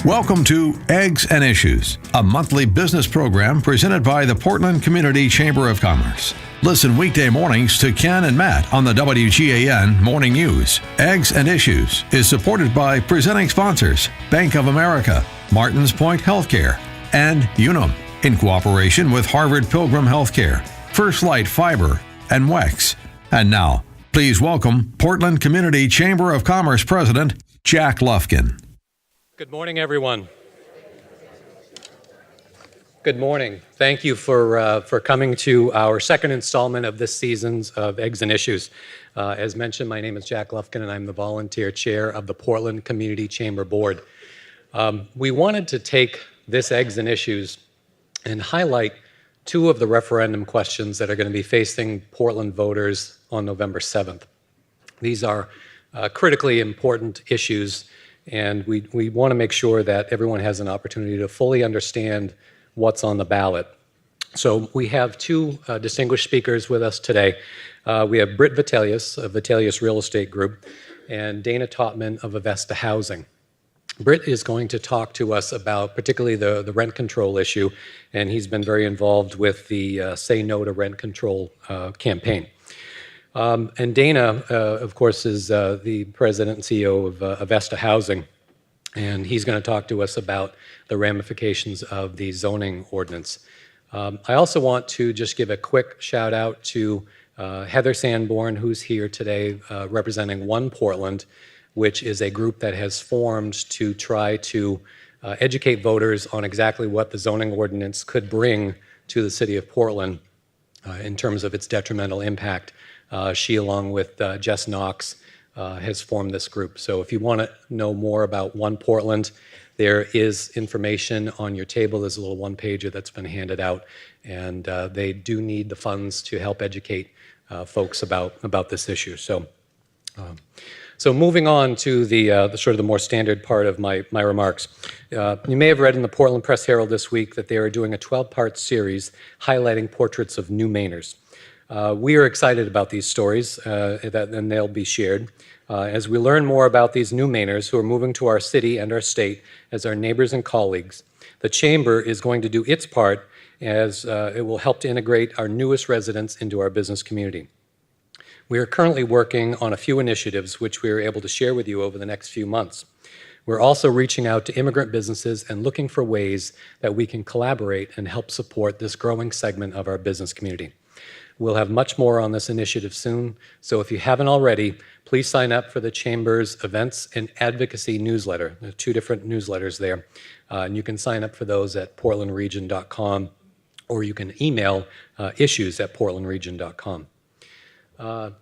Welcome to Eggs and Issues, a monthly business program presented by the Portland Community Chamber of Commerce. Listen weekday mornings to Ken and Matt on the WGAN Morning News. Eggs and Issues is supported by presenting sponsors Bank of America, Martins Point Healthcare, and Unum, in cooperation with Harvard Pilgrim Healthcare, First Light Fiber, and WEX. And now, please welcome Portland Community Chamber of Commerce President Jack Lufkin. Good morning, everyone. Good morning. Thank you for coming to our second installment of this season's of Eggs and Issues. As mentioned, my name is Jack Lufkin, and I'm the volunteer chair of the Portland Community Chamber Board. We wanted to take this Eggs and Issues and highlight two of the referendum questions that are going to be facing Portland voters on November 7th. These are critically important issues, and we want to make sure that everyone has an opportunity to fully understand what's on the ballot. So we have two distinguished speakers with us today. We have Brit Vitalius of Vitalius Real Estate Group and Dana Totman of Avesta Housing. Britt is going to talk to us about particularly the rent control issue, and he's been very involved with the Say No to Rent Control campaign. And Dana, of course, is the president and CEO of Avesta Housing, and he's going to talk to us about the ramifications of the zoning ordinance. I also want to just give a quick shout out to Heather Sanborn, who's here today representing One Portland, which is a group that has formed to try to educate voters on exactly what the zoning ordinance could bring to the city of Portland in terms of its detrimental impact. She, along with Jess Knox, has formed this group. So if you want to know more about One Portland, there is information on your table. There's a little one-pager that's been handed out, and they do need the funds to help educate folks about this issue. So moving on to the sort of the more standard part of my remarks. You may have read in the Portland Press Herald this week that they are doing a 12-part series highlighting portraits of new Mainers. We are excited about these stories, and they'll be shared. As we learn more about these new Mainers who are moving to our city and our state as our neighbors and colleagues, the Chamber is going to do its part as it will help to integrate our newest residents into our business community. We are currently working on a few initiatives which we are able to share with you over the next few months. We're also reaching out to immigrant businesses and looking for ways that we can collaborate and help support this growing segment of our business community. We'll have much more on this initiative soon, so if you haven't already, please sign up for the Chamber's Events and Advocacy newsletter. There are two different newsletters there, and you can sign up for those at portlandregion.com, or you can email issues@portlandregion.com.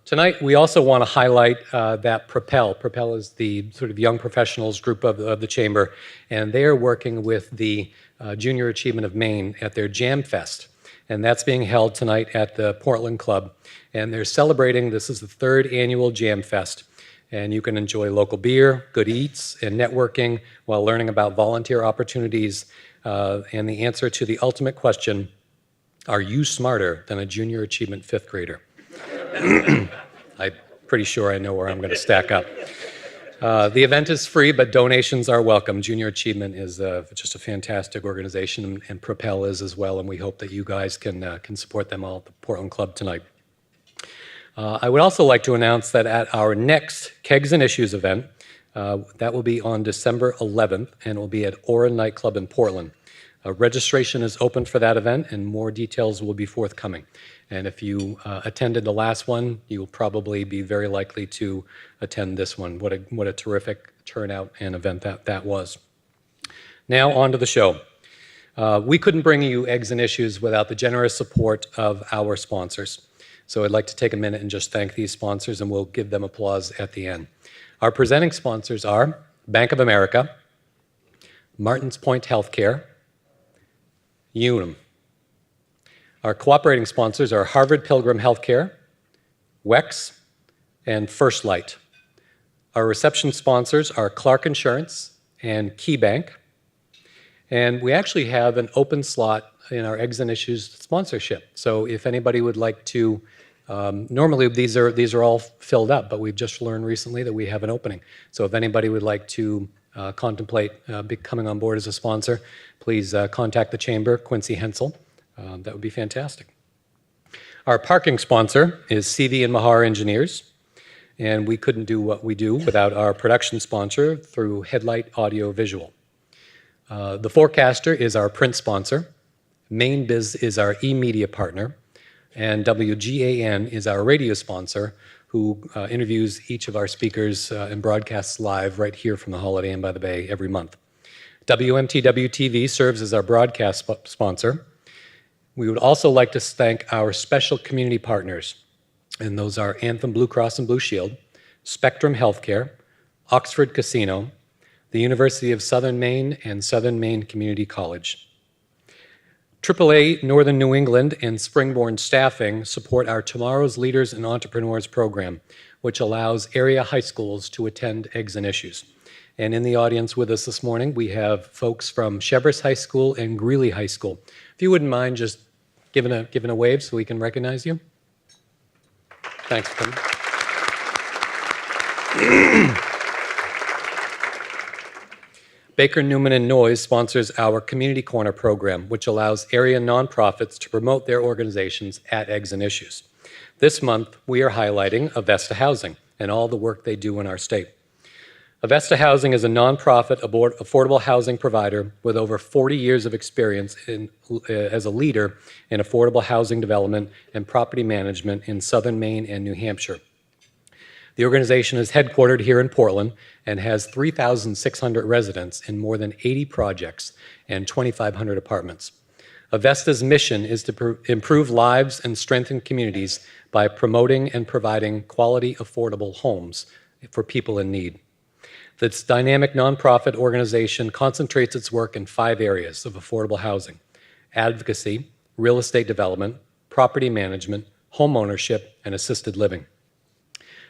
Tonight, we also want to highlight that Propel is the sort of young professionals group of the Chamber, and they are working with the Junior Achievement of Maine at their Jam Fest. And that's being held tonight at the Portland Club. And they're celebrating, this is the third annual Jam Fest. And you can enjoy local beer, good eats, and networking while learning about volunteer opportunities and the answer to the ultimate question, are you smarter than a Junior Achievement fifth grader? I'm pretty sure I know where I'm going to stack up. The event is free, but donations are welcome. Junior Achievement is just a fantastic organization, and Propel is as well, and we hope that you guys can support them all at the Portland Club tonight. I would also like to announce that at our next Kegs and Issues event, that will be on December 11th, and it will be at Aura Nightclub in Portland. Registration is open for that event, and more details will be forthcoming. And if you attended the last one, you will probably be very likely to attend this one. What a terrific turnout and event that was. Now on to the show. We couldn't bring you Eggs and Issues without the generous support of our sponsors. So I'd like to take a minute and just thank these sponsors, and we'll give them applause at the end. Our presenting sponsors are Bank of America, Martins Point Healthcare, Unum. Our cooperating sponsors are Harvard Pilgrim Healthcare, WEX, and First Light. Our reception sponsors are Clark Insurance and KeyBank. And we actually have an open slot in our Eggs and Issues sponsorship. So if anybody would like to, normally these are all filled up, but we've just learned recently that we have an opening. So if anybody would like to contemplate coming on board as a sponsor, please contact the Chamber, Quincy Hensel. That would be fantastic. Our parking sponsor is CV and Mahar Engineers, and we couldn't do what we do without our production sponsor through Headlight Audio Visual. The Forecaster is our print sponsor, MainBiz is our e-media partner, and WGAN is our radio sponsor, who interviews each of our speakers and broadcasts live right here from the Holiday Inn by the Bay every month. WMTW-TV serves as our broadcast sponsor. We would also like to thank our special community partners, and those are Anthem Blue Cross and Blue Shield, Spectrum Healthcare, Oxford Casino, the University of Southern Maine, and Southern Maine Community College. AAA Northern New England and Springborn Staffing support our Tomorrow's Leaders and Entrepreneurs program, which allows area high schools to attend Eggs and Issues. And in the audience with us this morning, we have folks from Cheverus High School and Greeley High School. If you wouldn't mind just giving a wave so we can recognize you. Thanks for coming. Baker Newman and Noyes sponsors our Community Corner program, which allows area nonprofits to promote their organizations at Eggs and Issues. This month, we are highlighting Avesta Housing and all the work they do in our state. Avesta Housing is a nonprofit affordable housing provider with over 40 years of experience as a leader in affordable housing development and property management in Southern Maine and New Hampshire. The organization is headquartered here in Portland and has 3,600 residents in more than 80 projects and 2,500 apartments. Avesta's mission is to improve lives and strengthen communities by promoting and providing quality, affordable homes for people in need. This dynamic nonprofit organization concentrates its work in 5 areas of affordable housing: advocacy, real estate development, property management, home ownership, and assisted living.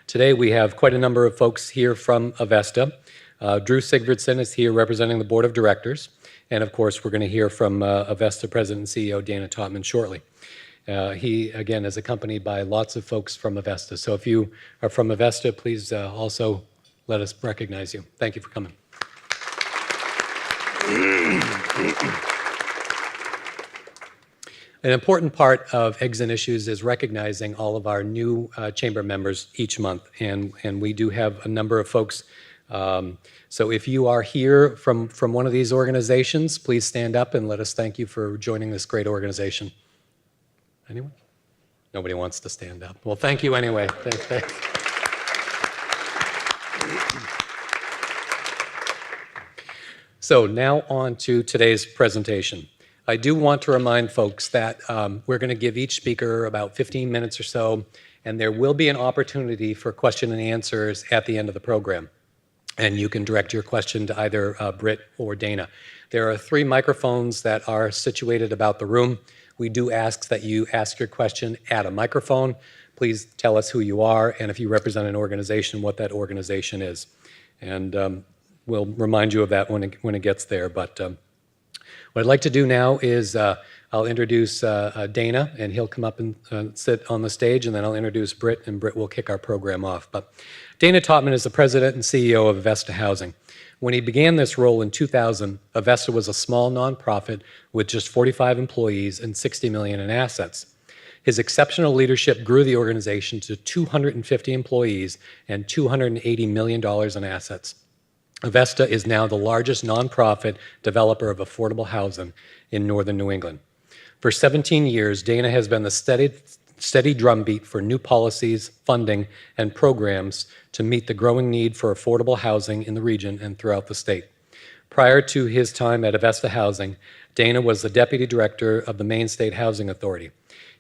Today, we have quite a number of folks here from Avesta. Drew Sigvardson is here representing the board of directors. And of course, we're going to hear from Avesta President and CEO Dana Totman shortly. He, again, is accompanied by lots of folks from Avesta. So if you are from Avesta, please also let us recognize you. Thank you for coming. An important part of Eggs and Issues is recognizing all of our new chamber members each month, and we do have a number of folks. So if you are here from one of these organizations, please stand up and let us thank you for joining this great organization. Anyone? Nobody wants to stand up. Well, thank you anyway. Thanks. So now on to today's presentation. I do want to remind folks that we're going to give each speaker about 15 minutes or so, and there will be an opportunity for question and answers at the end of the program. And you can direct your question to either Britt or Dana. There are 3 microphones that are situated about the room. We do ask that you ask your question at a microphone. Please tell us who you are, and if you represent an organization, what that organization is. And we'll remind you of that when it gets there. But what I'd like to do now is I'll introduce Dana, and he'll come up and sit on the stage, and then I'll introduce Britt, and Britt will kick our program off. But Dana Totman is the president and CEO of Avesta Housing. When he began this role in 2000, Avesta was a small nonprofit with just 45 employees and $60 million in assets. His exceptional leadership grew the organization to 250 employees and $280 million in assets. Avesta is now the largest nonprofit developer of affordable housing in northern New England. For 17 years, Dana has been the steady drumbeat for new policies, funding, and programs to meet the growing need for affordable housing in the region and throughout the state. Prior to his time at Avesta Housing, Dana was the deputy director of the Maine State Housing Authority.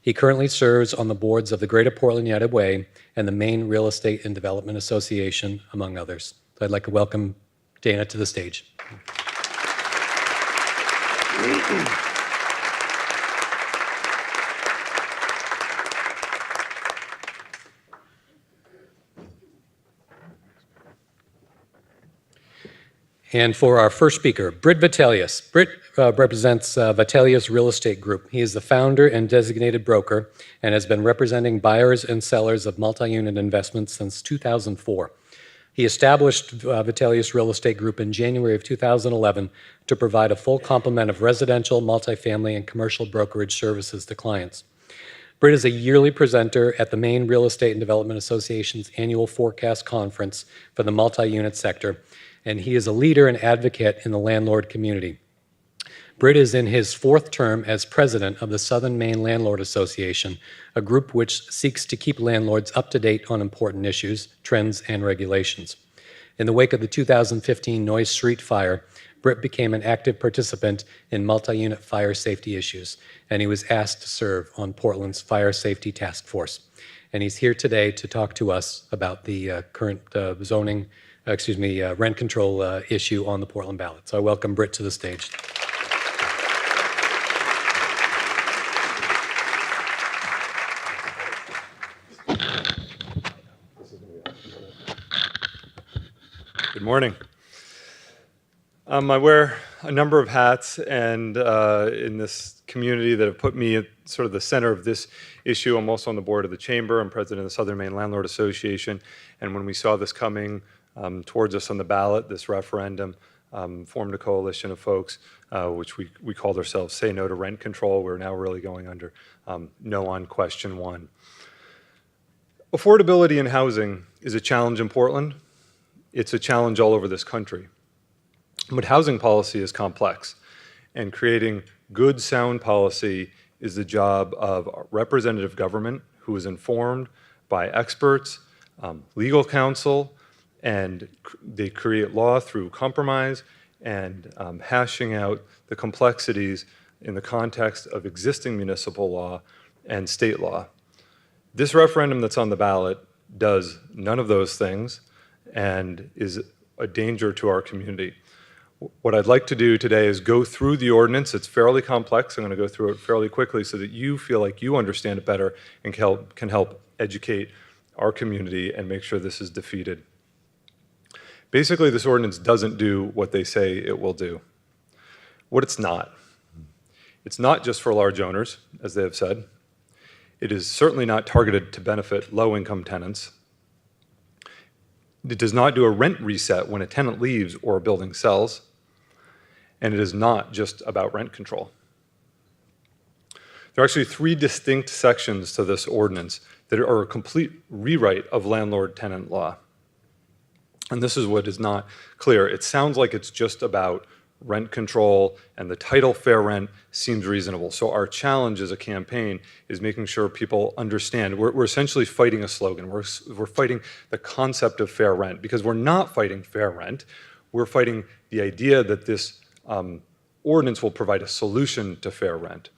He currently serves on the boards of the Greater Portland United Way and the Maine Real Estate and Development Association, among others. So I'd like to welcome Dana to the stage. And for our first speaker, Brit Vitalius. Britt represents Vitalius Real Estate Group. He is the founder and designated broker and has been representing buyers and sellers of multi-unit investments since 2004. He established Vitalius Real Estate Group in January of 2011 to provide a full complement of residential, multifamily, and commercial brokerage services to clients. Britt is a yearly presenter at the Maine Real Estate and Development Association's annual Forecast Conference for the multi-unit sector, and he is a leader and advocate in the landlord community. Britt is in his fourth term as president of the Southern Maine Landlord Association, a group which seeks to keep landlords up to date on important issues, trends, and regulations. In the wake of the 2015 Noise Street fire, Britt became an active participant in multi-unit fire safety issues, and he was asked to serve on Portland's Fire Safety Task Force. And he's here today to talk to us about the current rent control issue on the Portland ballot. So I welcome Britt to the stage. Good morning. I wear a number of hats, and in this community that have put me at sort of the center of this issue. I'm also on the board of the Chamber. I'm president of the Southern Maine Landlord Association. And when we saw this coming towards us on the ballot, this referendum, formed a coalition of folks, which we called ourselves Say No to Rent Control. We're now really going under No on Question 1. Affordability in housing is a challenge in Portland. It's a challenge all over this country. But housing policy is complex, and creating good, sound policy is the job of representative government who is informed by experts, legal counsel, and they create law through compromise and hashing out the complexities in the context of existing municipal law and state law. This referendum that's on the ballot does none of those things and is a danger to our community. What I'd like to do today is go through the ordinance. It's fairly complex. I'm going to go through it fairly quickly so that you feel like you understand it better and can help educate our community and make sure this is defeated. Basically, this ordinance doesn't do what they say it will do. What it's not just for large owners, as they have said. It is certainly not targeted to benefit low-income tenants. It does not do a rent reset when a tenant leaves or a building sells. And it is not just about rent control. There are actually 3 distinct sections to this ordinance that are a complete rewrite of landlord-tenant law. And this is what is not clear. It sounds like it's just about rent control, and the title fair rent seems reasonable. So our challenge as a campaign is making sure people understand. We're essentially fighting a slogan. We're fighting the concept of fair rent, because we're not fighting fair rent. We're fighting the idea that this ordinance will provide a solution to fair rent.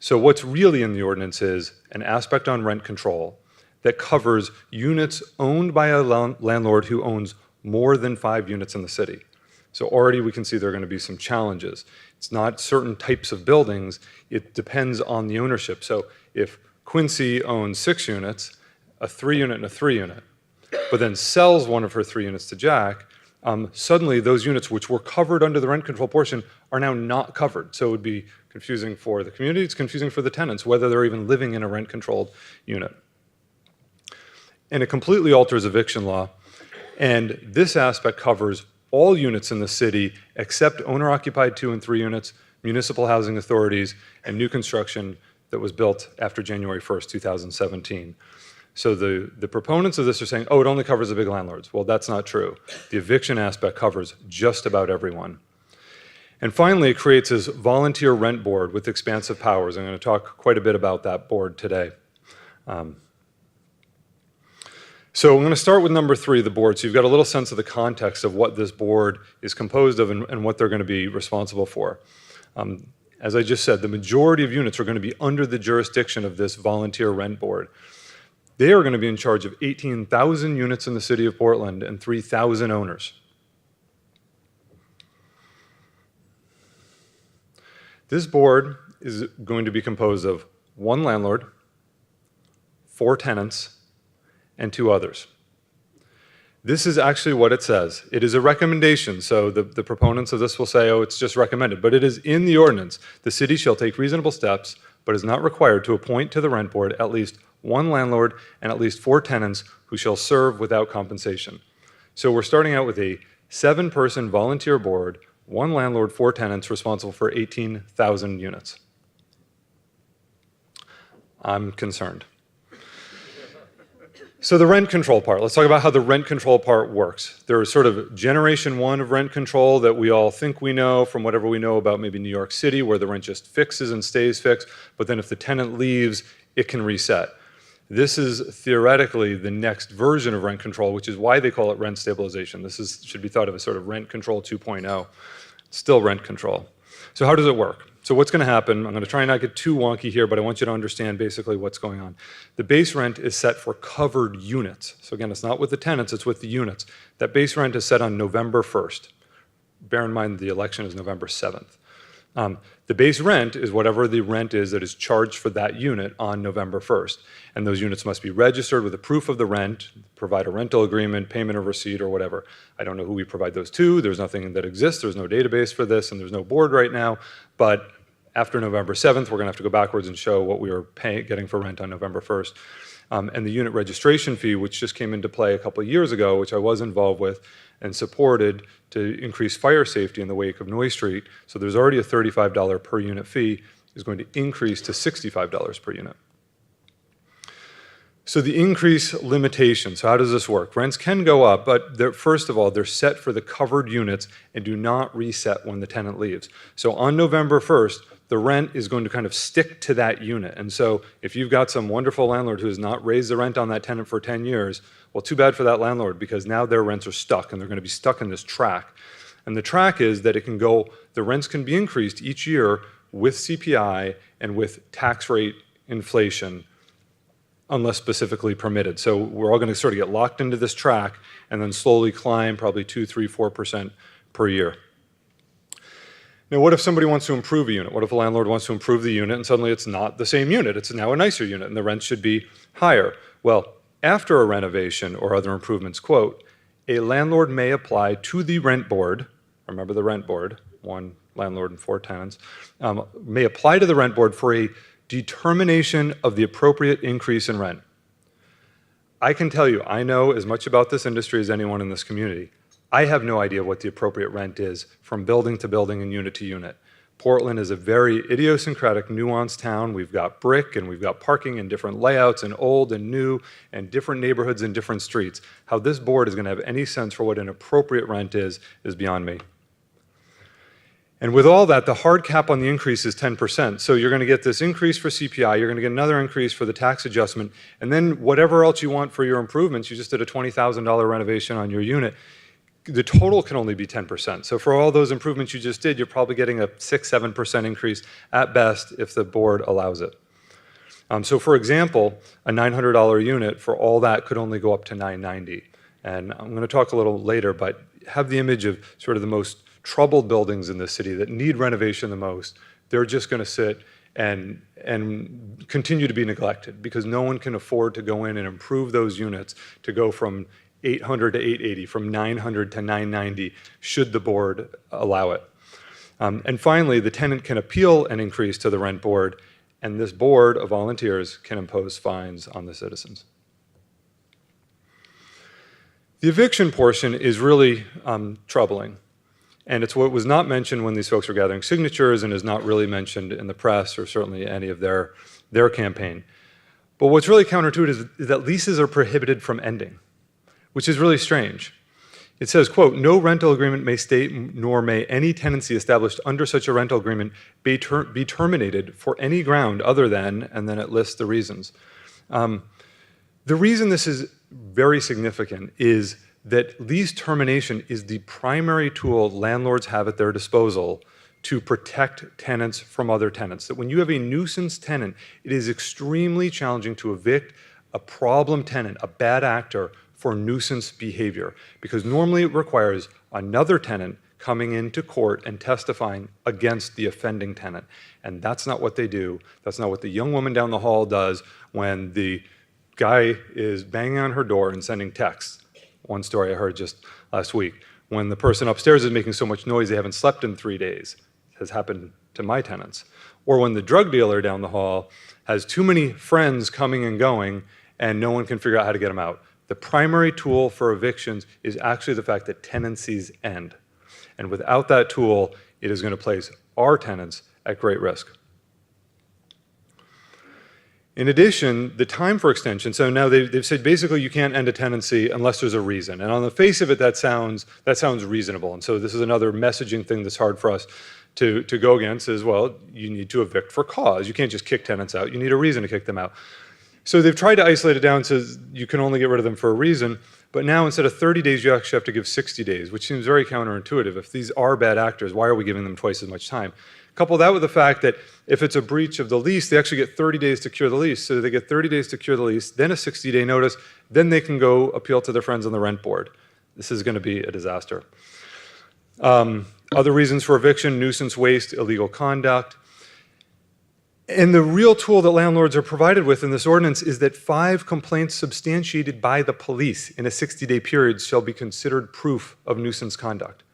So what's really in the ordinance is an aspect on rent control that covers units owned by a landlord who owns more than 5 units in the city. So already we can see there are going to be some challenges. It's not certain types of buildings. It depends on the ownership. So if Quincy owns 6 units, a 3-unit and a 3-unit, but then sells one of her 3 units to Jack, suddenly those units which were covered under the rent control portion are now not covered. So it would be confusing for the community. It's confusing for the tenants, whether they're even living in a rent-controlled unit. And it completely alters eviction law. And this aspect covers all units in the city except owner-occupied 2 and 3 units, municipal housing authorities, and new construction that was built after January 1st, 2017. So the proponents of this are saying, oh, it only covers the big landlords. Well, that's not true. The eviction aspect covers just about everyone. And finally, it creates this volunteer rent board with expansive powers. I'm going to talk quite a bit about that board today. So I'm going to start with number 3, the board. So you've got a little sense of the context of what this board is composed of and what they're going to be responsible for. As I just said, the majority of units are going to be under the jurisdiction of this volunteer rent board. They are going to be in charge of 18,000 units in the city of Portland and 3,000 owners. This board is going to be composed of 1 landlord, 4 tenants, and 2 others. This is actually what it says. It is a recommendation, so the proponents of this will say, oh, it's just recommended, but it is in the ordinance. The city shall take reasonable steps, but is not required to appoint to the rent board at least 1 landlord and at least 4 tenants who shall serve without compensation. So we're starting out with a 7-person volunteer board, 1 landlord, 4 tenants, responsible for 18,000 units. I'm concerned. So the rent control part, let's talk about how the rent control part works. There's sort of generation 1 of rent control that we all think we know from whatever we know about maybe New York City, where the rent just fixes and stays fixed, but then if the tenant leaves, it can reset. This is theoretically the next version of rent control, which is why they call it rent stabilization. Should be thought of as sort of rent control 2.0. Still rent control. So how does it work? So what's going to happen, I'm going to try and not get too wonky here, but I want you to understand basically what's going on. The base rent is set for covered units. So again, it's not with the tenants, it's with the units. That base rent is set on November 1st. Bear in mind the election is November 7th. The base rent is whatever the rent is that is charged for that unit on November 1st. And those units must be registered with a proof of the rent, provide a rental agreement, payment of receipt, or whatever. I don't know who we provide those to. There's nothing that exists. There's no database for this, and there's no board right now. But after November 7th, we're going to have to go backwards and show what we were getting for rent on November 1st. And the unit registration fee, which just came into play a couple of years ago, which I was involved with and supported to increase fire safety in the wake of Noy Street. So there's already a $35 per unit fee, is going to increase to $65 per unit. So the increase limitation, so how does this work? Rents can go up, but first of all, they're set for the covered units and do not reset when the tenant leaves. So on November 1st, the rent is going to kind of stick to that unit. And so if you've got some wonderful landlord who has not raised the rent on that tenant for 10 years, well, too bad for that landlord, because now their rents are stuck and they're going to be stuck in this track. And the track is that the rents can be increased each year with CPI and with tax rate inflation, unless specifically permitted. So we're all going to sort of get locked into this track and then slowly climb probably 2, 3, 4% per year. Now, what if somebody wants to improve a unit? What if a landlord wants to improve the unit and suddenly it's not the same unit? It's now a nicer unit and the rent should be higher. Well, after a renovation or other improvements, quote, a landlord may apply to the rent board, remember the rent board, 1 landlord and 4 tenants, may apply to the rent board for a determination of the appropriate increase in rent. I can tell you, I know as much about this industry as anyone in this community. I have no idea what the appropriate rent is from building to building and unit to unit. Portland is a very idiosyncratic, nuanced town. We've got brick and we've got parking and different layouts and old and new and different neighborhoods and different streets. How this board is going to have any sense for what an appropriate rent is beyond me. And with all that, the hard cap on the increase is 10%. So you're going to get this increase for CPI, you're going to get another increase for the tax adjustment, and then whatever else you want for your improvements, you just did a $20,000 renovation on your unit, the total can only be 10%. So for all those improvements you just did, you're probably getting a 6-7% increase at best if the board allows it. So for example, a $900 unit for all that could only go up to $990. And I'm going to talk a little later, but have the image of sort of the most troubled buildings in the city that need renovation the most. They're just going to sit and continue to be neglected because no one can afford to go in and improve those units to go from 800 to 880, from 900 to 990, should the board allow it. And finally, the tenant can appeal an increase to the rent board, and this board of volunteers can impose fines on the citizens. The eviction portion is really troubling, and it's what was not mentioned when these folks were gathering signatures and is not really mentioned in the press or certainly any of their campaign. But what's really counterintuitive is that leases are prohibited from ending, which is really strange. It says, quote, no rental agreement may state nor may any tenancy established under such a rental agreement be terminated for any ground other than, and then it lists the reasons. The reason this is very significant is that lease termination is the primary tool landlords have at their disposal to protect tenants from other tenants. That when you have a nuisance tenant, it is extremely challenging to evict a problem tenant, a bad actor, for nuisance behavior, because normally it requires another tenant coming into court and testifying against the offending tenant. And that's not what they do. That's not what the young woman down the hall does when the guy is banging on her door and sending texts. One story I heard just last week, when the person upstairs is making so much noise they haven't slept in 3 days. It has happened to my tenants. Or when the drug dealer down the hall has too many friends coming and going and no one can figure out how to get them out. The primary tool for evictions is actually the fact that tenancies end. And without that tool, it is going to place our tenants at great risk. In addition, the time for extension, so now they've said basically you can't end a tenancy unless there's a reason. And on the face of it, that sounds reasonable. And so this is another messaging thing that's hard for us to go against is, well, you need to evict for cause. You can't just kick tenants out. You need a reason to kick them out. So they've tried to isolate it down so you can only get rid of them for a reason. But now instead of 30 days, you actually have to give 60 days, which seems very counterintuitive. If these are bad actors, why are we giving them twice as much time? Couple that with the fact that if it's a breach of the lease, they actually get 30 days to cure the lease. So they get 30 days to cure the lease, then a 60-day notice, then they can go appeal to their friends on the rent board. This is going to be a disaster. Other reasons for eviction: nuisance, waste, illegal conduct. And the real tool that landlords are provided with in this ordinance is that 5 complaints substantiated by the police in a 60-day period shall be considered proof of nuisance conduct.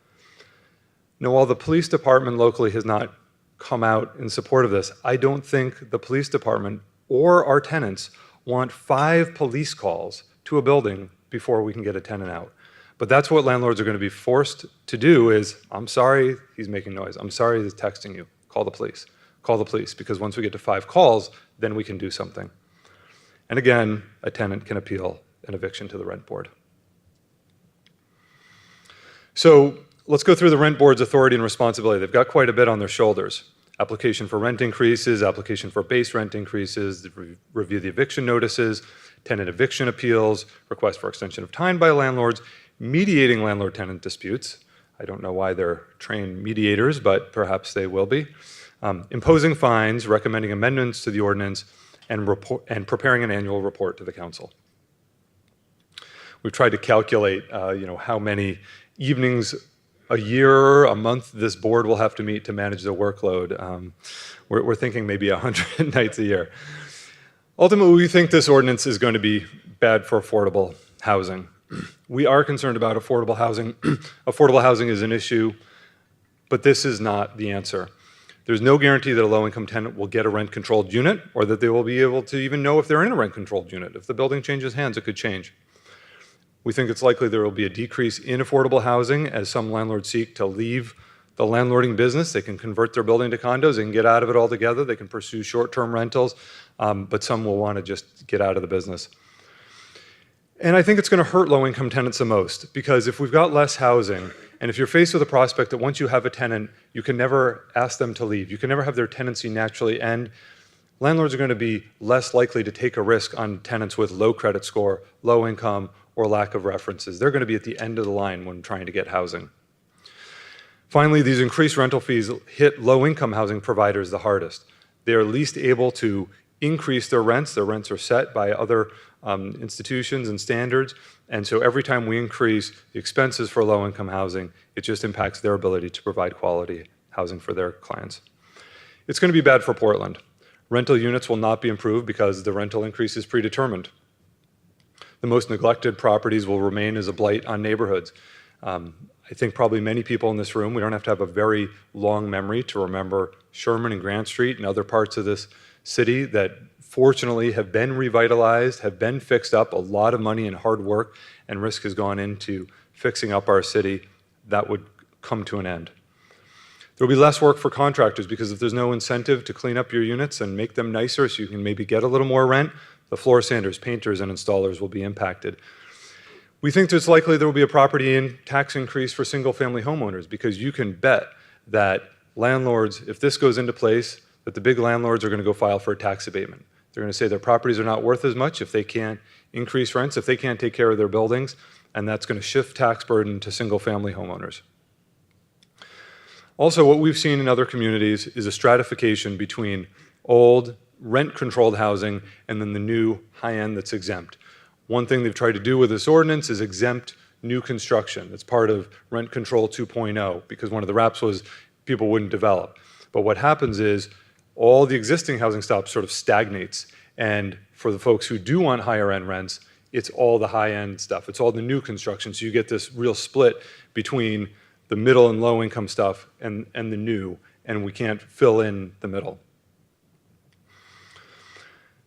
Now, while the police department locally has not come out in support of this, I don't think the police department or our tenants want 5 police calls to a building before we can get a tenant out. But that's what landlords are going to be forced to do is, I'm sorry he's making noise. I'm sorry he's texting you. Call the police. Call the police, because once we get to 5 calls, then we can do something. And again, a tenant can appeal an eviction to the rent board. So let's go through the rent board's authority and responsibility. They've got quite a bit on their shoulders. Application for rent increases, application for base rent increases, review the eviction notices, tenant eviction appeals, request for extension of time by landlords, mediating landlord-tenant disputes. I don't know why they're trained mediators, but perhaps they will be. Imposing fines, recommending amendments to the ordinance, and preparing an annual report to the council. We've tried to calculate, how many evenings a year, a month, this board will have to meet to manage their workload. We're thinking maybe 100 nights a year. Ultimately, we think this ordinance is going to be bad for affordable housing. We are concerned about affordable housing. Affordable housing is an issue, but this is not the answer. There's no guarantee that a low-income tenant will get a rent-controlled unit or that they will be able to even know if they're in a rent-controlled unit. If the building changes hands, it could change. We think it's likely there will be a decrease in affordable housing as some landlords seek to leave the landlording business. They can convert their building to condos. They can get out of it altogether. They can pursue short-term rentals, but some will want to just get out of the business. And I think it's going to hurt low-income tenants the most, because if we've got less housing, and if you're faced with the prospect that once you have a tenant, you can never ask them to leave, you can never have their tenancy naturally end, landlords are going to be less likely to take a risk on tenants with low credit score, low income, or lack of references. They're going to be at the end of the line when trying to get housing. Finally, these increased rental fees hit low-income housing providers the hardest. They are least able to increase their rents. Their rents are set by other institutions and standards. And so every time we increase the expenses for low-income housing, it just impacts their ability to provide quality housing for their clients. It's going to be bad for Portland. Rental units will not be improved because the rental increase is predetermined. The most neglected properties will remain as a blight on neighborhoods. I think probably many people in this room, we don't have to have a very long memory to remember Sherman and Grant Street and other parts of this city that fortunately have been revitalized, have been fixed up. A lot of money and hard work and risk has gone into fixing up our city. That would come to an end. There'll be less work for contractors because if there's no incentive to clean up your units and make them nicer so you can maybe get a little more rent, the floor sanders, painters, and installers will be impacted. We think it's likely there will be a property tax increase for single-family homeowners because you can bet that landlords, if this goes into place, that the big landlords are going to go file for a tax abatement. They're going to say their properties are not worth as much if they can't increase rents, if they can't take care of their buildings, and that's going to shift tax burden to single-family homeowners. Also, what we've seen in other communities is a stratification between old, rent-controlled housing and then the new high-end that's exempt. One thing they've tried to do with this ordinance is exempt new construction. It's part of Rent Control 2.0 because one of the raps was people wouldn't develop. But what happens is all the existing housing stock sort of stagnates. And for the folks who do want higher end rents, it's all the high-end stuff. It's all the new construction. So you get this real split between the middle and low income stuff and the new, and we can't fill in the middle.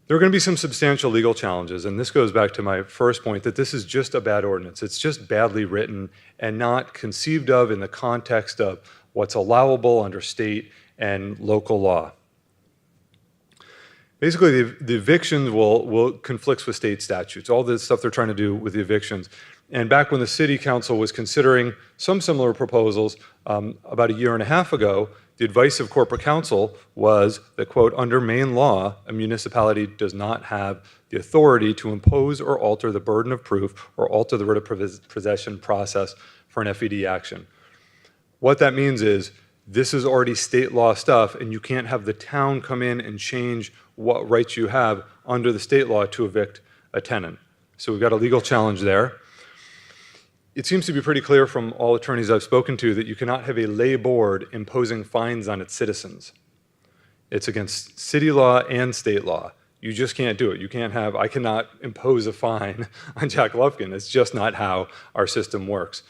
There are going to be some substantial legal challenges, and this goes back to my first point that this is just a bad ordinance. It's just badly written and not conceived of in the context of what's allowable under state and local law. Basically, the evictions will conflicts with state statutes, all the stuff they're trying to do with the evictions. And back when the city council was considering some similar proposals about a year and a half ago, the advice of corporate counsel was that, quote, under Maine law, a municipality does not have the authority to impose or alter the burden of proof or alter the writ of possession process for an FED action. What that means is this is already state law stuff, and you can't have the town come in and change what rights you have under the state law to evict a tenant. So we've got a legal challenge there. It seems to be pretty clear from all attorneys I've spoken to that you cannot have a lay board imposing fines on its citizens. It's against city law and state law. You just can't do it. You can't have, I cannot impose a fine on Jack Lufkin. It's just not how our system works.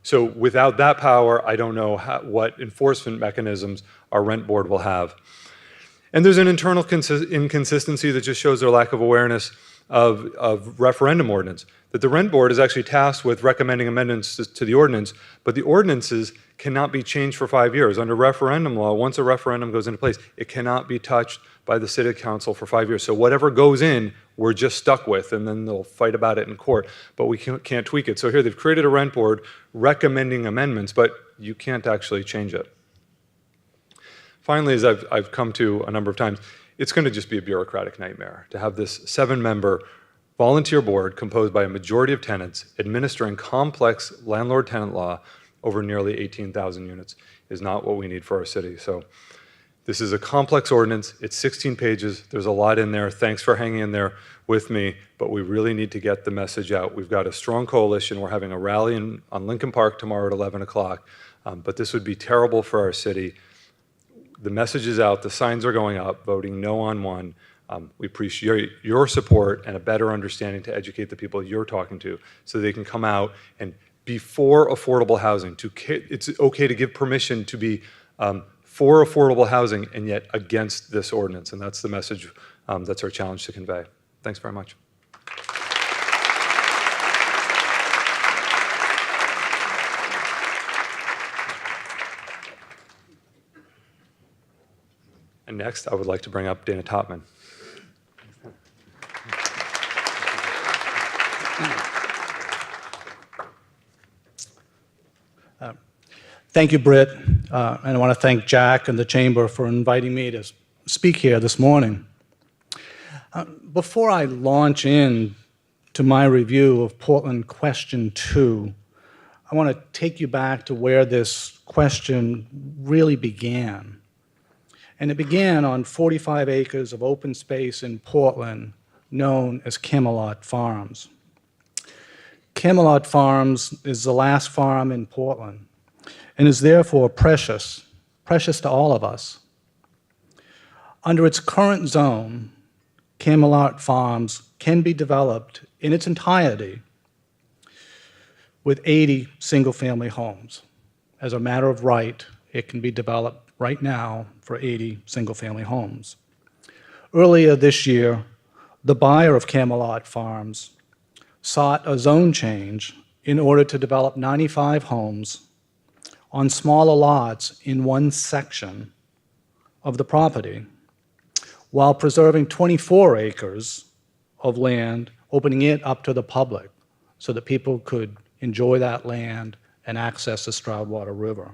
So without that power, I don't know what enforcement mechanisms our rent board will have. And there's an internal inconsistency that just shows their lack of awareness of referendum ordinance, that the rent board is actually tasked with recommending amendments to the ordinance, but the ordinances cannot be changed for 5 years. Under referendum law, once a referendum goes into place, it cannot be touched by the city council for 5 years. So whatever goes in, we're just stuck with, and then they'll fight about it in court, but we can't tweak it. So here they've created a rent board recommending amendments, but you can't actually change it. Finally, as I've come to a number of times, it's going to just be a bureaucratic nightmare to have this 7-member volunteer board composed by a majority of tenants administering complex landlord-tenant law over nearly 18,000 units is not what we need for our city. So this is a complex ordinance. It's 16 pages. There's a lot in there. Thanks for hanging in there with me, but we really need to get the message out. We've got a strong coalition. We're having a rally on Lincoln Park tomorrow at 11 o'clock, but this would be terrible for our city. The message is out, the signs are going up, voting no on one. We appreciate your support and a better understanding to educate the people you're talking to so they can come out and be for affordable housing. It's okay to give permission to be for affordable housing and yet against this ordinance. And that's the message, that's our challenge to convey. Thanks very much. And next, I would like to bring up Dana Totman. Thank you, Britt. And I want to thank Jack and the Chamber for inviting me to speak here this morning. Before I launch in to my review of Portland Question 2, I want to take you back to where this question really began. And it began on 45 acres of open space in Portland known as Camelot Farms. Camelot Farms is the last farm in Portland and is therefore precious to all of us. Under its current zone, Camelot Farms can be developed in its entirety with 80 single-family homes. As a matter of right, it can be developed right now for 80 single-family homes. Earlier this year, the buyer of Camelot Farms sought a zone change in order to develop 95 homes on smaller lots in one section of the property, while preserving 24 acres of land, opening it up to the public so that people could enjoy that land and access the Stroudwater River.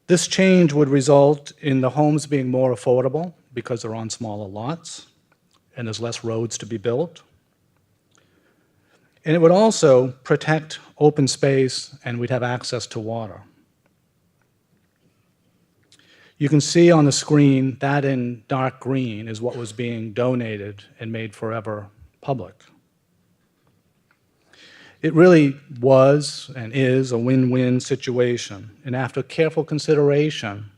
This change would result in the homes being more affordable because they're on smaller lots and there's less roads to be built. And it would also protect open space and we'd have access to water. You can see on the screen that in dark green is what was being donated and made forever public. It really was and is a win-win situation. And after careful consideration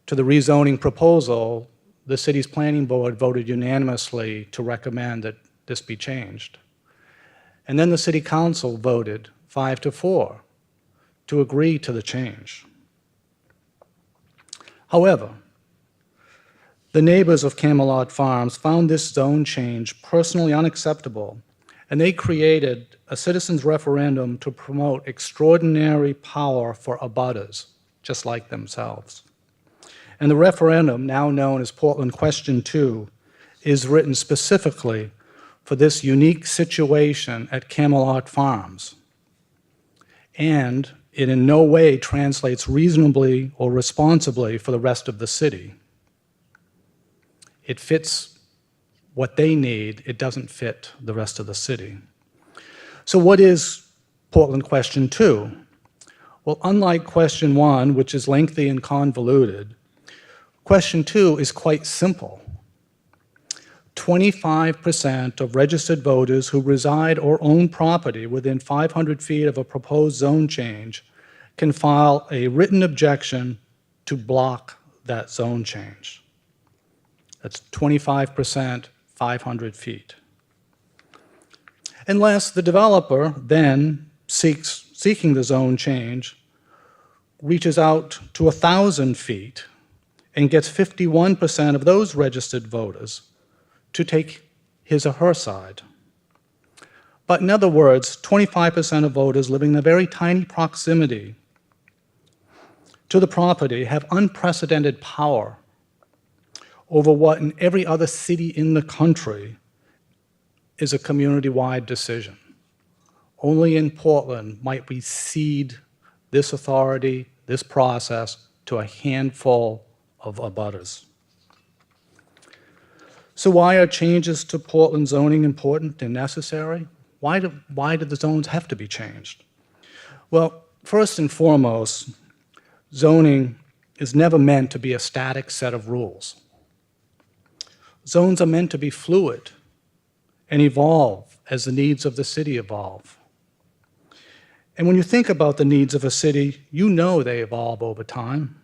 to the rezoning proposal, the city's planning board voted unanimously to recommend that this be changed. And then the city council voted 5-4 to agree to the change. However, The neighbors of Camelot Farms found this zone change personally unacceptable, and they created a citizens' referendum to promote extraordinary power for abutters, just like themselves. And the referendum, now known as Portland Question 2, is written specifically for this unique situation at Camelot Farms. And it in no way translates reasonably or responsibly for the rest of the city. It fits what they need, it doesn't fit the rest of the city. So what is Portland Question 2? Well, unlike Question 1, which is lengthy and convoluted, Question 2 is quite simple. 25% of registered voters who reside or own property within 500 feet of a proposed zone change can file a written objection to block that zone change. That's 25%, 500 feet. Unless the developer then seeking the zone change reaches out to 1,000 feet and gets 51% of those registered voters to take his or her side. But in other words, 25% of voters living in a very tiny proximity to the property have unprecedented power over what in every other city in the country is a community-wide decision. Only in Portland might we cede this authority, this process, to a handful of abutters. So why are changes to Portland zoning important and necessary? Why do the zones have to be changed? Well, first and foremost, zoning is never meant to be a static set of rules. Zones are meant to be fluid and evolve as the needs of the city evolve. And when you think about the needs of a city, you know they evolve over time.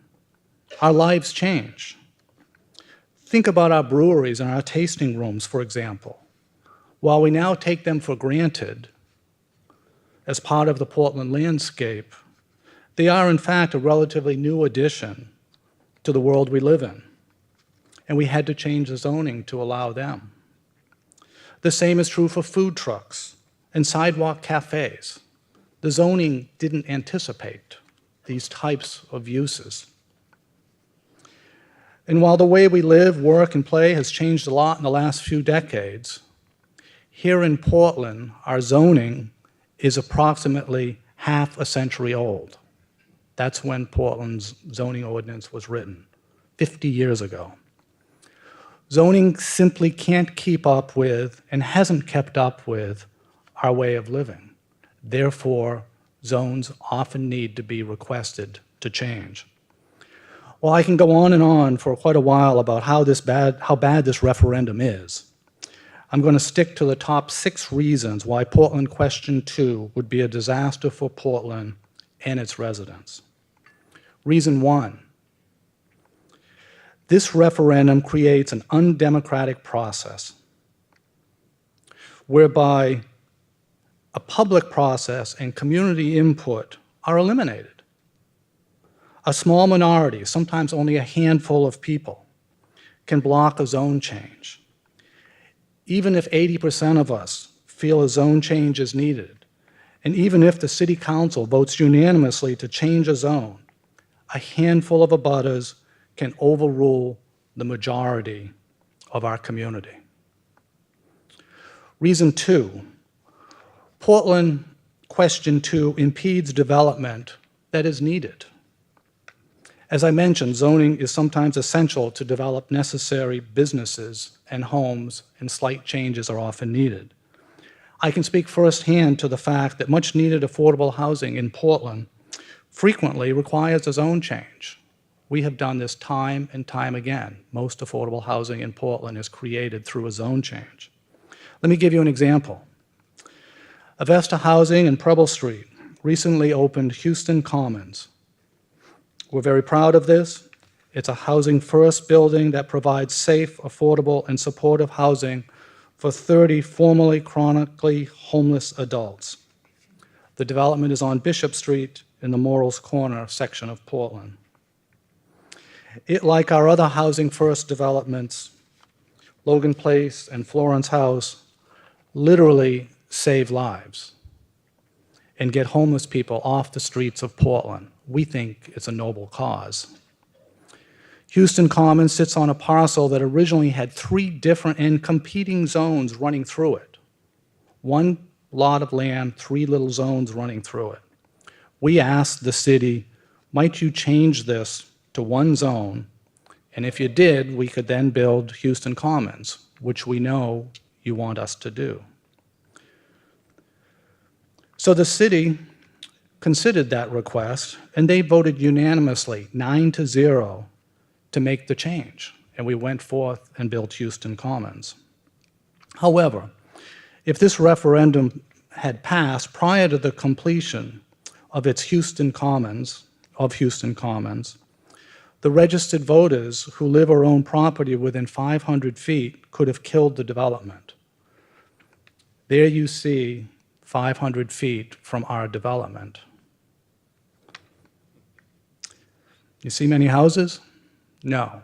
Our lives change. Think about our breweries and our tasting rooms, for example. While we now take them for granted as part of the Portland landscape, they are in fact a relatively new addition to the world we live in. And we had to change the zoning to allow them. The same is true for food trucks and sidewalk cafes. The zoning didn't anticipate these types of uses. And while the way we live, work, and play has changed a lot in the last few decades, here in Portland, our zoning is approximately half a century old. That's when Portland's zoning ordinance was written, 50 years ago. Zoning simply can't keep up with, and hasn't kept up with, our way of living. Therefore, zones often need to be requested to change. Well, I can go on for quite a while about how bad this referendum is. I'm going to stick to the top 6 reasons why Portland Question 2 would be a disaster for Portland and its residents. Reason 1. This referendum creates an undemocratic process whereby a public process and community input are eliminated. A small minority, sometimes only a handful of people, can block a zone change. Even if 80% of us feel a zone change is needed, and even if the city council votes unanimously to change a zone, a handful of abutters can overrule the majority of our community. Reason 2, Portland Question 2 impedes development that is needed. As I mentioned, zoning is sometimes essential to develop necessary businesses and homes, and slight changes are often needed. I can speak firsthand to the fact that much needed affordable housing in Portland frequently requires a zone change. We have done this time and time again. Most affordable housing in Portland is created through a zone change. Let me give you an example. Avesta Housing in Preble Street recently opened Houston Commons. We're very proud of this. It's a housing-first building that provides safe, affordable, and supportive housing for 30 formerly chronically homeless adults. The development is on Bishop Street in the Morals Corner section of Portland. It, like our other housing first developments, Logan Place and Florence House, literally save lives and get homeless people off the streets of Portland. We think it's a noble cause. Houston Commons sits on a parcel that originally had 3 different and competing zones running through it. One lot of land, 3 little zones running through it. We asked the city, might you change this to one zone? And if you did, we could then build Houston Commons, which we know you want us to do. So the city considered that request, and they voted unanimously, 9-0, to make the change. And we went forth and built Houston Commons. However, if this referendum had passed prior to the completion of its Houston Commons, the registered voters who live or own property within 500 feet could have killed the development. There you see 500 feet from our development. You see many houses? No.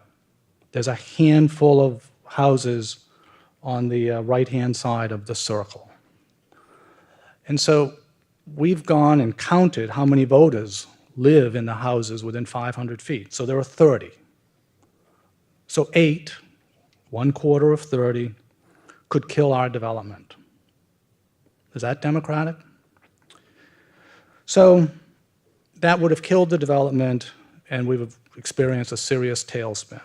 There's a handful of houses on the right-hand side of the circle. And so we've gone and counted how many voters live in the houses within 500 feet. So there are 30. So 8, 1/4 of 30, could kill our development. Is that democratic? So that would have killed the development, and we would have experienced a serious tailspin.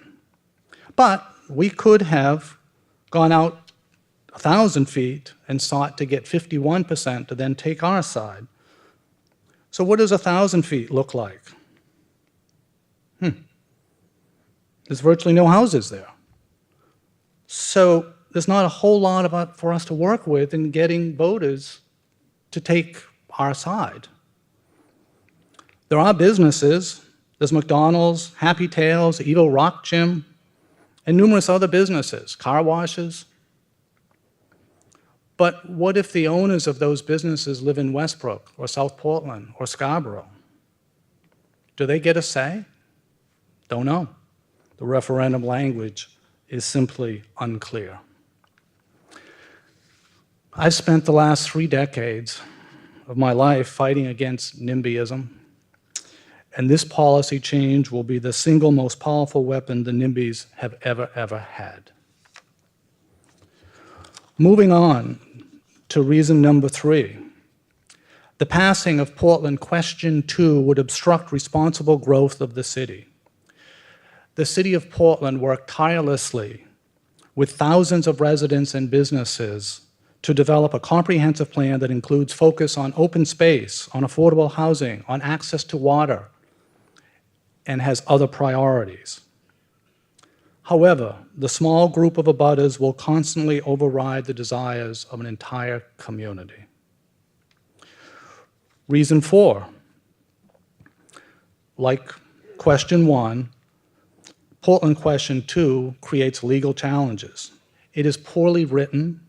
But we could have gone out 1,000 feet and sought to get 51% to then take our side. So what does 1,000 feet look like? There's virtually no houses there. So there's not a whole lot for us to work with in getting voters to take our side. There are businesses. There's McDonald's, Happy Tails, Evo Rock Gym, and numerous other businesses, car washes. But what if the owners of those businesses live in Westbrook or South Portland or Scarborough? Do they get a say? Don't know. The referendum language is simply unclear. I've spent the last 3 decades of my life fighting against NIMBYism, and this policy change will be the single most powerful weapon the NIMBYs have ever had. Moving on to reason number 3. The passing of Portland Question 2 would obstruct responsible growth of the city. The city of Portland worked tirelessly with thousands of residents and businesses to develop a comprehensive plan that includes focus on open space, on affordable housing, on access to water, and has other priorities. However, the small group of abutters will constantly override the desires of an entire community. Reason 4, like question 1, Portland Question 2 creates legal challenges. It is poorly written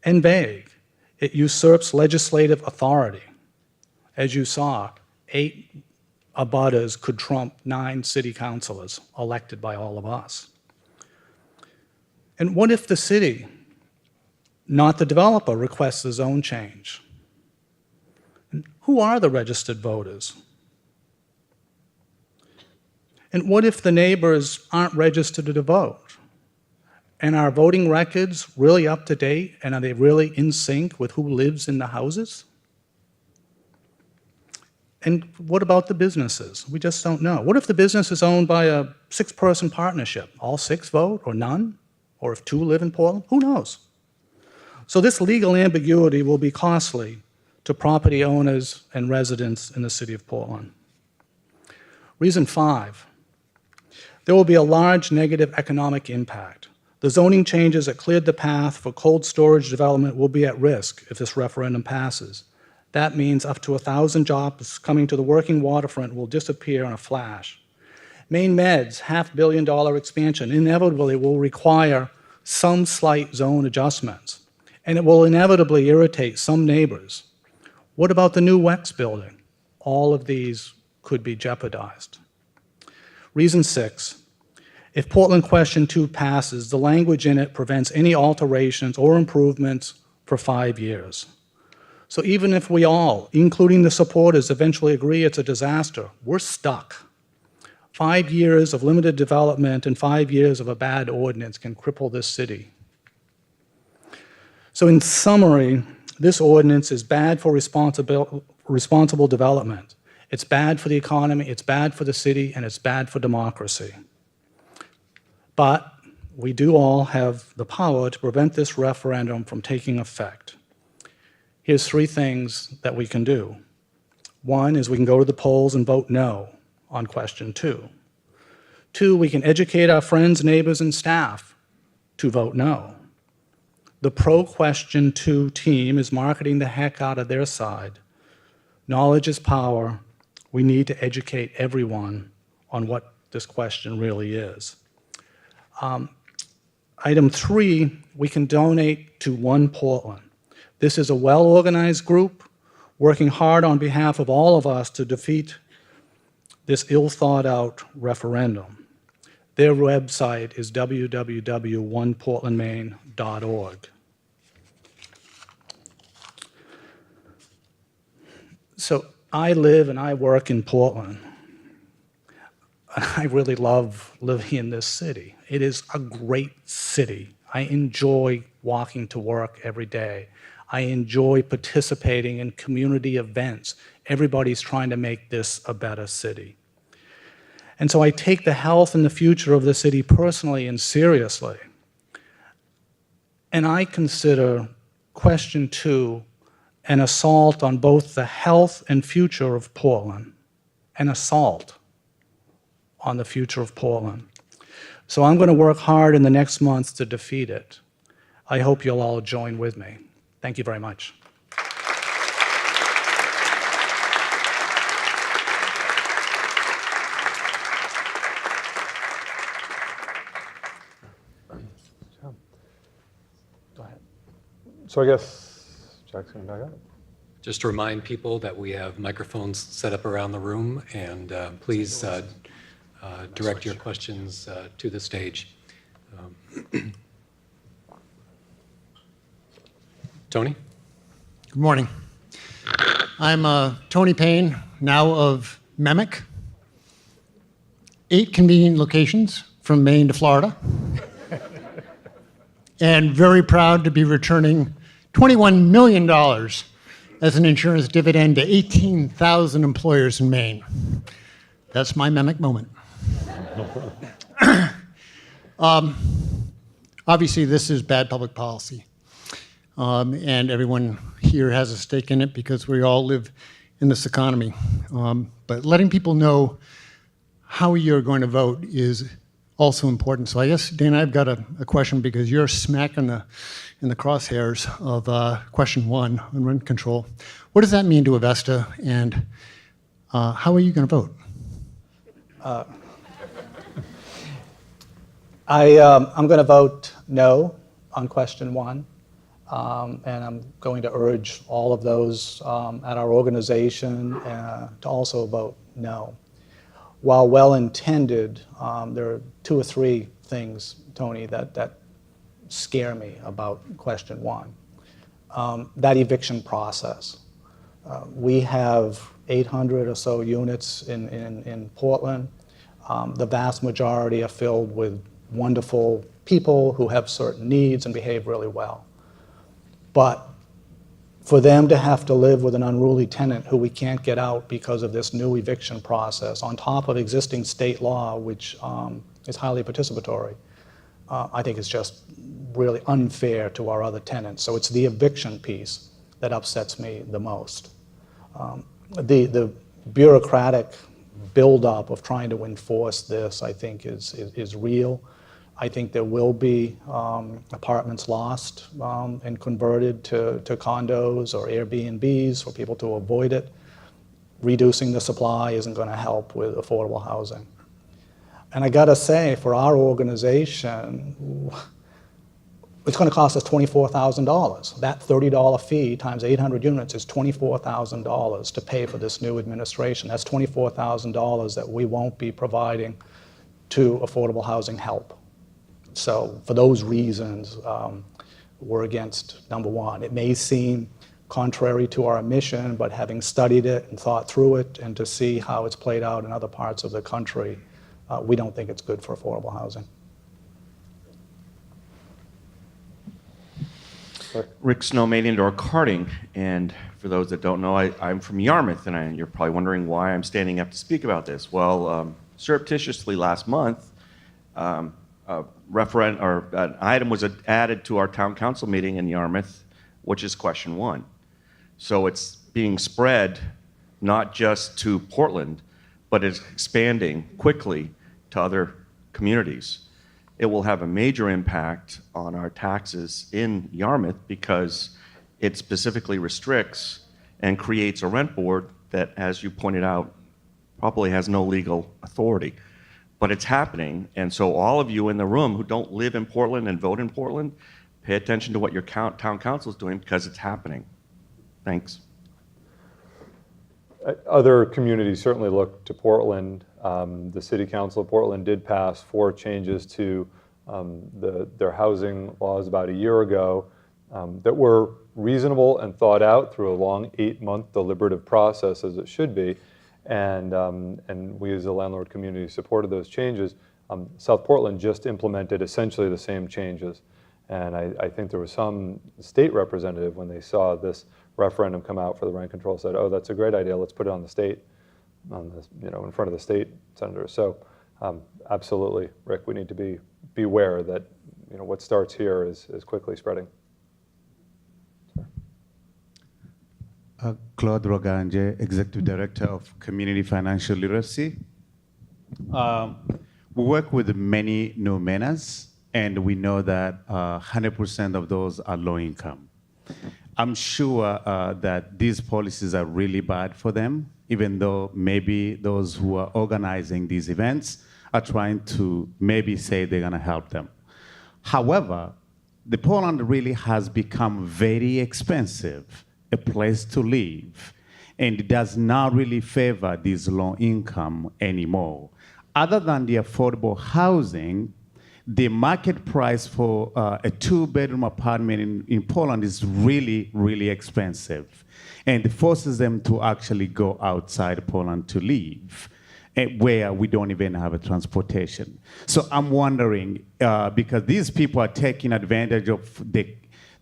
and vague. It usurps legislative authority. As you saw, 8 abutters could trump 9 city councilors elected by all of us. And what if the city, not the developer, requests a zone change? And who are the registered voters? And what if the neighbors aren't registered to vote? And are voting records really up to date? And are they really in sync with who lives in the houses? And what about the businesses? We just don't know. What if the business is owned by a 6-person partnership? All 6 vote or none? Or if 2 live in Portland? Who knows? So this legal ambiguity will be costly to property owners and residents in the city of Portland. Reason 5, there will be a large negative economic impact. The zoning changes that cleared the path for cold storage development will be at risk if this referendum passes. That means up to 1,000 jobs coming to the working waterfront will disappear in a flash. Maine Med's $500 million expansion inevitably will require some slight zone adjustments, and it will inevitably irritate some neighbors. What about the new WEX building? All of these could be jeopardized. Reason 6, If Portland Question 2 passes, the language in it prevents any alterations or improvements for 5 years. So even if we all, including the supporters, eventually agree it's a disaster, we're stuck. 5 years of limited development and 5 years of a bad ordinance can cripple this city. So in summary, this ordinance is bad for responsible development. It's bad for the economy, it's bad for the city, and it's bad for democracy. But we do all have the power to prevent this referendum from taking effect. Here's 3 things that we can do. 1 is we can go to the polls and vote no on question 2. 2, we can educate our friends, neighbors, and staff to vote no. The pro-question 2 team is marketing the heck out of their side. Knowledge is power. We need to educate everyone on what this question really is. Item 3, we can donate to One Portland. This is a well-organized group working hard on behalf of all of us to defeat this ill-thought-out referendum. Their website is www.oneportlandmaine.org. So I live and I work in Portland. I really love living in this city. It is a great city. I enjoy walking to work every day. I enjoy participating in community events. Everybody's trying to make this a better city. And so I take the health and the future of the city personally and seriously. And I consider question 2 an assault on both the health and future of Portland. An assault on the future of Portland. So I'm going to work hard in the next months to defeat it. I hope you'll all join with me. Thank you very much. Go ahead. So I guess Jack's going back up. Just to remind people that we have microphones set up around the room, and please direct your questions to the stage. Tony? Good morning. I'm Tony Payne, now of Memic. 8 convenient locations from Maine to Florida. And very proud to be returning $21 million as an insurance dividend to 18,000 employers in Maine. That's my Memic moment. Obviously, this is bad public policy. And everyone here has a stake in it because we all live in this economy. But letting people know how you're going to vote is also important. So I guess, Dana, I've got a question because you're smack in the crosshairs of question 1 on rent control. What does that mean to Avesta, and how are you going to vote? I'm going to vote no on question 1. And I'm going to urge all of those at our organization to also vote no. While well-intended, there are 2 or 3 things, Tony, that scare me about question 1. That eviction process. We have 800 or so units in Portland. The vast majority are filled with wonderful people who have certain needs and behave really well. But for them to have to live with an unruly tenant who we can't get out because of this new eviction process, on top of existing state law, which is highly participatory, I think is just really unfair to our other tenants. So it's the eviction piece that upsets me the most. The bureaucratic buildup of trying to enforce this, I think, is real. I think there will be apartments lost and converted to condos or Airbnbs for people to avoid it. Reducing the supply isn't going to help with affordable housing. And I got to say, for our organization, it's going to cost us $24,000. That $30 fee times 800 units is $24,000 to pay for this new administration. That's $24,000 that we won't be providing to affordable housing help. So for those reasons, we're against number one. It may seem contrary to our mission, but having studied it and thought through it and to see how it's played out in other parts of the country, we don't think it's good for affordable housing. Rick Snowmain, indoor karting, and for those that don't know, I'm from Yarmouth, and you're probably wondering why I'm standing up to speak about this. Well, surreptitiously last month, an item was added to our town council meeting in Yarmouth, which is question 1. So it's being spread not just to Portland, but it's expanding quickly to other communities. It will have a major impact on our taxes in Yarmouth because it specifically restricts and creates a rent board that, as you pointed out, probably has no legal authority. But it's happening, and so all of you in the room who don't live in Portland and vote in Portland, pay attention to what your town council is doing because it's happening. Thanks. Other communities certainly look to Portland. The City Council of Portland did pass 4 changes to their housing laws about a year ago that were reasonable and thought out through a long 8-month deliberative process, as it should be. And we as a landlord community supported those changes. South Portland just implemented essentially the same changes. And I think there was some state representative, when they saw this referendum come out for the rent control, said, "Oh, that's a great idea. Let's put it on the state, in front of the state senators." So absolutely, Rick, we need to beware that what starts here is quickly spreading. Claude Roganje, Executive Director of Community Financial Literacy. We work with many no mainers, and we know that 100% of those are low income. I'm sure that these policies are really bad for them, even though maybe those who are organizing these events are trying to maybe say they're going to help them. However, the Portland really has become very expensive a place to live, and it does not really favor these low income anymore. Other than the affordable housing, the market price for a 2-bedroom apartment in Portland is really, really expensive, and it forces them to actually go outside Portland to live, where we don't even have a transportation. So I'm wondering, because these people are taking advantage of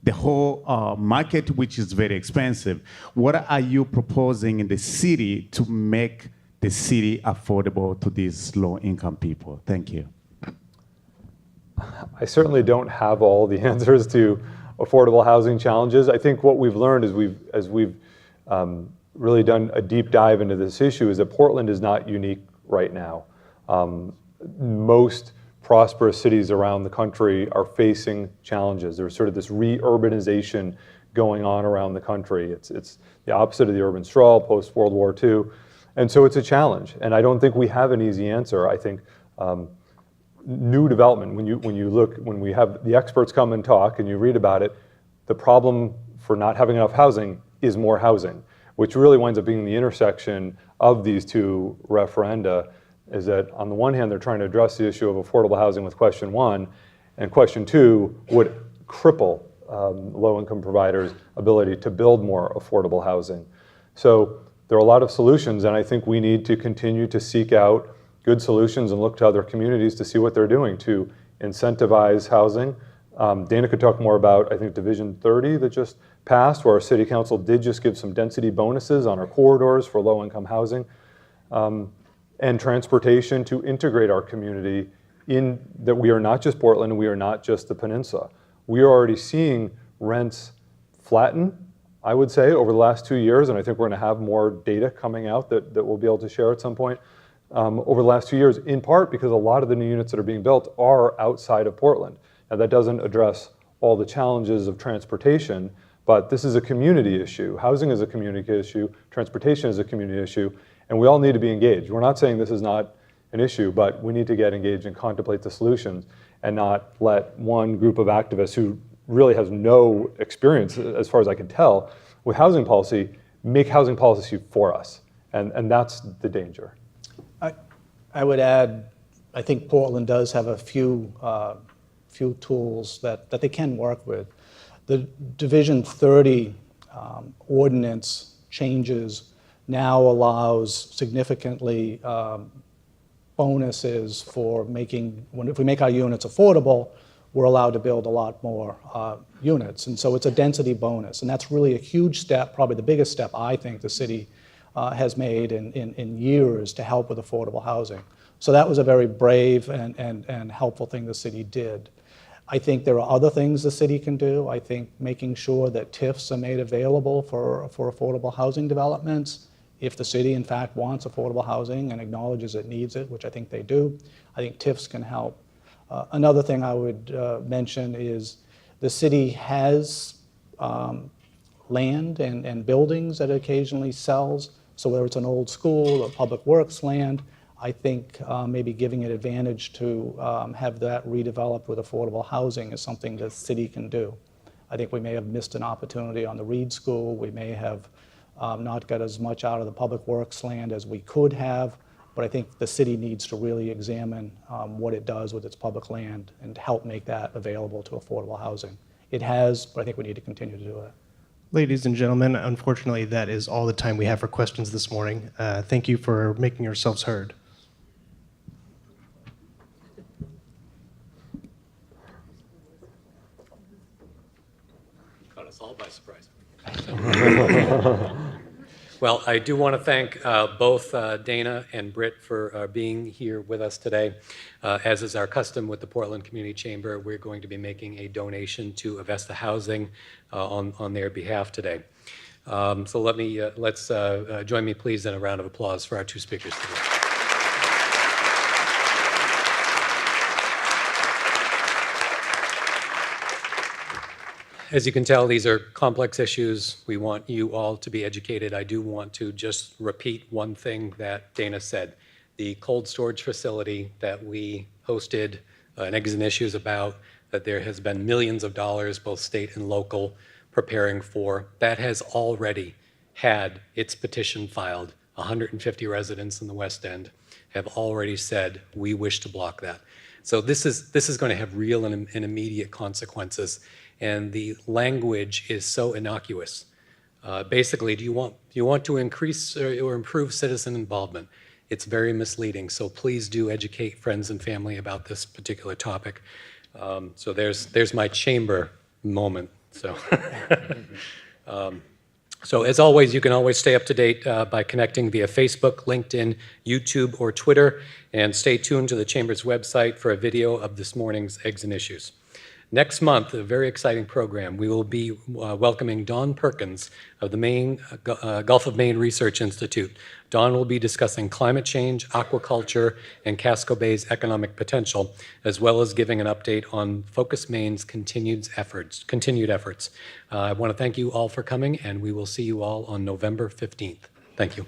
the whole market, which is very expensive, what are you proposing in the city to make the city affordable to these low-income people? Thank you. I certainly don't have all the answers to affordable housing challenges. I think what we've learned as we've really done a deep dive into this issue is that Portland is not unique right now. Most prosperous cities around the country are facing challenges. There's sort of this re-urbanization going on around the country. It's the opposite of the urban sprawl post-World War II. And so it's a challenge. And I don't think we have an easy answer. I think new development, when we have the experts come and talk and you read about it, the problem for not having enough housing is more housing, which really winds up being the intersection of these 2 referenda, is that on the one hand, they're trying to address the issue of affordable housing with question 1, and question 2 would cripple low-income providers' ability to build more affordable housing. So there are a lot of solutions, and I think we need to continue to seek out good solutions and look to other communities to see what they're doing to incentivize housing. Dana could talk more about, I think, Division 30 that just passed, where our city council did just give some density bonuses on our corridors for low-income housing. And transportation to integrate our community in that we are not just Portland and we are not just the peninsula. We are already seeing rents flatten, I would say, over the last 2 years, and I think we're going to have more data coming out that we'll be able to share at some point. Over the last 2 years, in part because a lot of the new units that are being built are outside of Portland. Now that doesn't address all the challenges of transportation, but this is a community issue. Housing is a community issue, transportation is a community issue, and we all need to be engaged. We're not saying this is not an issue, but we need to get engaged and contemplate the solutions and not let one group of activists who really has no experience, as far as I can tell, with housing policy, make housing policy for us. And that's the danger. I would add, I think Portland does have a few tools that they can work with. The Division 30 ordinance changes now allows significantly bonuses for if we make our units affordable, we're allowed to build a lot more units. And so it's a density bonus. And that's really a huge step, probably the biggest step I think the city has made in years to help with affordable housing. So that was a very brave and helpful thing the city did. I think there are other things the city can do. I think making sure that TIFs are made available for affordable housing developments. If the city, in fact, wants affordable housing and acknowledges it needs it, which I think they do, I think TIFs can help. Another thing I would mention is the city has land and buildings that it occasionally sells. So whether it's an old school or public works land, I think maybe giving it advantage to have that redeveloped with affordable housing is something the city can do. I think we may have missed an opportunity on the Reed School. We may have not got as much out of the public works land as we could have, but I think the city needs to really examine what it does with its public land and help make that available to affordable housing. It has, but I think we need to continue to do it. Ladies and gentlemen, unfortunately, that is all the time we have for questions this morning. Thank you for making yourselves heard. Caught us all by surprise. Well, I do want to thank both Dana and Britt for being here with us today. As is our custom with the Portland Community Chamber, we're going to be making a donation to Avesta Housing on their behalf today. So let's join me please in a round of applause for our two speakers today. As you can tell, these are complex issues. We want you all to be educated. I do want to just repeat one thing that Dana said. The cold storage facility that we hosted an Exit Issues about, that there has been millions of dollars, both state and local, preparing for, that has already had its petition filed. 150 residents in the West End have already said, we wish to block that. So this is going to have real and immediate consequences. And the language is so innocuous. Basically, do you want to increase or improve citizen involvement? It's very misleading. So please do educate friends and family about this particular topic. So there's my chamber moment. So, so as always, you can always stay up to date by connecting via Facebook, LinkedIn, YouTube, or Twitter, and stay tuned to the Chamber's website for a video of this morning's Exit Issues. Next month, a very exciting program, we will be welcoming Don Perkins of the Gulf of Maine Research Institute. Don will be discussing climate change, aquaculture, and Casco Bay's economic potential, as well as giving an update on Focus Maine's continued efforts. I want to thank you all for coming, and we will see you all on November 15th. Thank you.